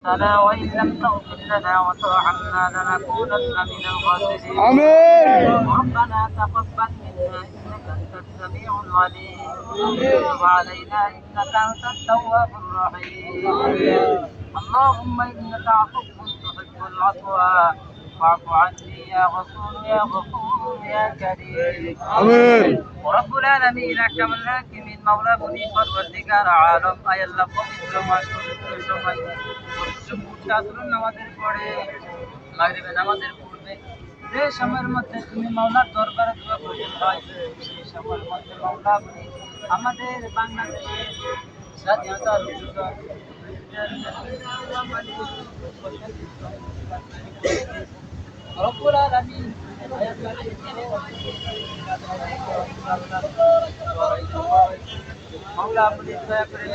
لنا وإن لم تغفر لنا وترحمنا لنكونن من الخاسرين. آمين. ربنا تقبل منا إنك أنت السميع العليم وتب علينا إنك أنت التواب الرحيم. اللهم إنك عفو تحب العفو فاعف عني يا غفور يا غفور يا كريم. آمين. رب العالمين أحكم الحاكمين مولى بني পরবর্তীকার আলম আয় আল্লাহ পবিত্র মাস পবিত্র সময় পবিত্র মুহূর্তে আসরের নামাজের পরে মাগরিবের নামাজের পূর্বে যে সময়ের মধ্যে তুমি মাওলার দরবারে দোয়া কবুল হয় সেই সময়ের মধ্যে মাওলা আপনি আমাদের বাংলাদেশে স্বাধীনতার অধিকার রব্বুল আলামিন মাওলা আপনি দয়া করে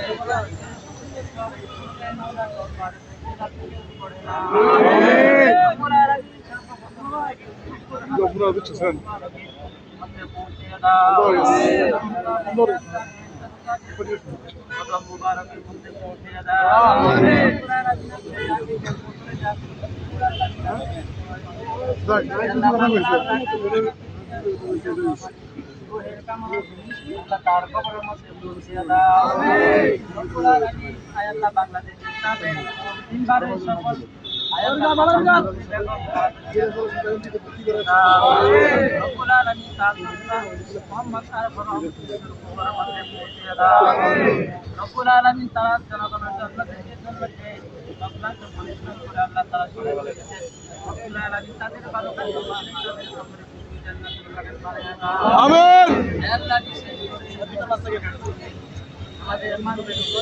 তার কবরের মধ্যে পৌঁছে দাও। রব্বুল আলামিন আয় আল্লাহ বাংলাদেশের ইসলামের তিনবারের সফল আয় আল্লাহ রব্বুল আলামিন তার মোহাম্মদ আরফার রহমতের মধ্যে পৌঁছে দাও। রব্বুল আলামিন তার জনগণের জন্য দেশের জন্য যে অক্লান্ত পরিশ্রম করে আল্লাহ তাআলা শুরু করেছে রব্বুল আলামিন তাদের ভালো কাজ তাদের কবরে আমিন। আল্লাহ বিশেষ করে আমাদের মানুষের উপর